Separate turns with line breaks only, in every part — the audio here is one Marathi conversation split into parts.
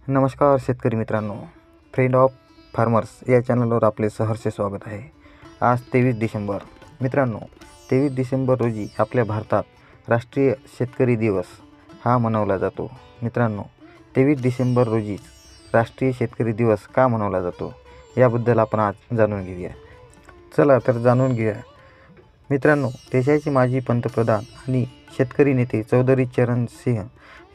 नमस्कार शेतकरी मित्रांनो, फ्रेंड ऑफ फार्मर्स या चॅनलवर आपले सहर्ष स्वागत आहे। आज 23 डिसेंबर मित्रांनो, 23 डिसेंबर रोजी आपल्या भारतात राष्ट्रीय शेतकरी दिवस हा मनवला जातो। मित्रांनो, 23 डिसेंबर रोजी राष्ट्रीय शेतकरी दिवस का मनवला जातो याबद्दल आपण आज जाणून घेऊया। चला तर जाणून घेऊया। मित्रांनो, देशाचे माजी पंतप्रधान आणि शेतकरी नेते चौधरी चरण सिंह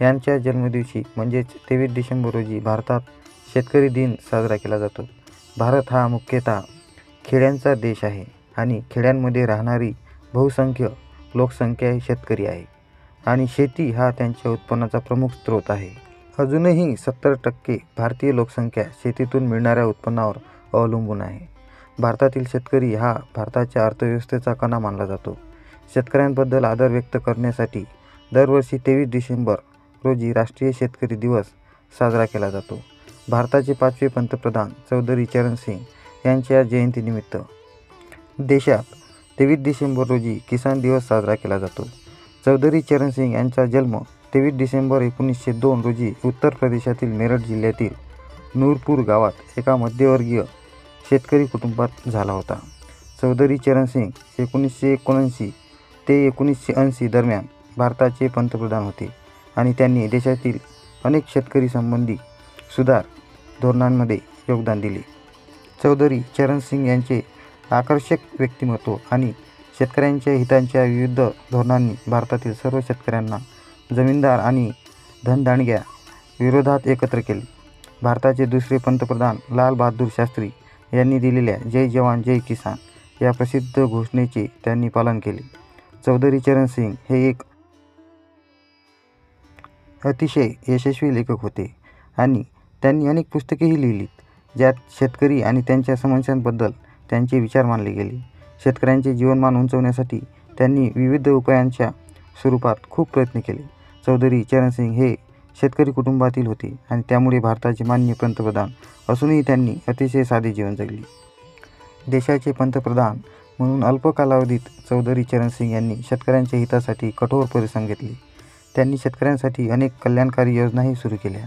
यांच्या जन्मदिवशी म्हणजेच 23 डिसेंबर रोजी भारतात शेतकरी दिन साजरा केला जातो। भारत हा मुख्यतः खेड्यांचा देश आहे आणि खेड्यांमध्ये राहणारी बहुसंख्य लोकसंख्या ही शेतकरी आहे आणि शेती हा त्यांच्या उत्पन्नाचा प्रमुख स्रोत आहे। अजूनही 70% भारतीय लोकसंख्या शेतीतून मिळणाऱ्या उत्पन्नावर अवलंबून आहे। भारतातील शेतकरी हा भारताच्या अर्थव्यवस्थेचा कणा मानला जातो। शेतकऱ्यांबद्दल आदर व्यक्त करण्यासाठी दरवर्षी 23 डिसेंबर रोजी राष्ट्रीय शेतकरी दिवस साजरा केला जातो। भारताचे 5वे पंतप्रधान चौधरी चरण सिंह यांच्या जयंतीनिमित्त देशात 23 डिसेंबर रोजी किसान दिवस साजरा केला जातो। चौधरी चरण सिंह यांचा जन्म 23 डिसेंबर 1902 रोजी उत्तर प्रदेशातील मेरठ जिल्ह्यातील नूरपूर गावात एका मध्यमवर्गीय शेतकरी कुटुंबात झाला होता। चौधरी चरण सिंह 1979 ते 1980 दरम्यान भारताचे पंतप्रधान होते आणि त्यांनी देशातील अनेक शेतकरी संबंधी सुधार धोरणांमध्ये योगदान दिले। चौधरी चरण सिंह यांचे आकर्षक व्यक्तिमत्व आणि शेतकऱ्यांच्या हितांच्या विविध धोरणांनी भारतातील सर्व शेतकऱ्यांना जमीनदार आणि धनदांडग्या विरोधात एकत्र केले। भारताचे दुसरे पंतप्रधान लाल बहादूर शास्त्री यांनी दिलेल्या जय जवान जय किसान या प्रसिद्ध घोषणेचे त्यांनी पालन केले। चौधरी चरण सिंह हे एक अतिशय यशस्वी लेखक होते आणि त्यांनी अनेक पुस्तकेही लिहिलीत, ज्यात शेतकरी आणि त्यांच्या समस्यांबद्दल त्यांचे विचार मांडले गेले। शेतकऱ्यांचे जीवनमान उंचावण्यासाठी त्यांनी विविध उपायांच्या स्वरूपात खूप प्रयत्न केले। चौधरी चरण सिंह हे शेतकरी कुटुंबातील होते आणि त्यामुळे भारताचे माननीय पंतप्रधान असूनही त्यांनी अतिशय साधे जीवन जगले। देशाचे पंतप्रधान म्हणून अल्प कालावधीत चौधरी चरण सिंह यांनी शेतकऱ्यांच्या हितासाठी कठोर परिश्रम घेतले। त्यांनी शेतकऱ्यांसाठी अनेक कल्याणकारी योजनाही सुरू केल्या।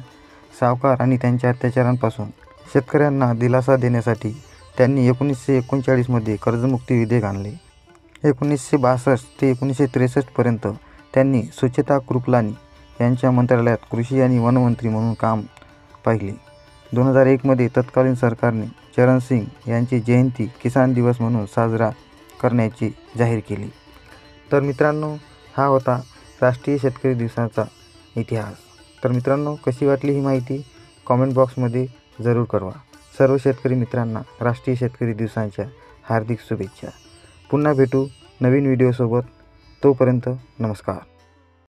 सावकार आणि त्यांच्या अत्याचारांपासून शेतकऱ्यांना दिलासा देण्यासाठी त्यांनी 1939 मध्ये कर्जमुक्ती विधेयक आणले। 1962 ते 1963 पर्यंत त्यांनी स्वच्छता कृपलानी यांच्या मंत्रालयात कृषी आणि वनमंत्री म्हणून काम पाहिले। 2001 मध्ये तत्कालीन सरकारने चरण सिंह यांची जयंती किसान दिवस म्हणून साजरा करण्याची जाहीर केली। तर मित्रांनो, हा होता राष्ट्रीय शेतकरी दिवसाचा इतिहास। तर मित्रांनो, कशी वाटली ही माहिती कॉमेंट बॉक्समध्ये जरूर कळवा। सर्व शेतकरी मित्रांना राष्ट्रीय शेतकरी दिवसाच्या हार्दिक शुभेच्छा। पुन्हा भेटू नवीन व्हिडिओसोबत, तोपर्यंत नमस्कार।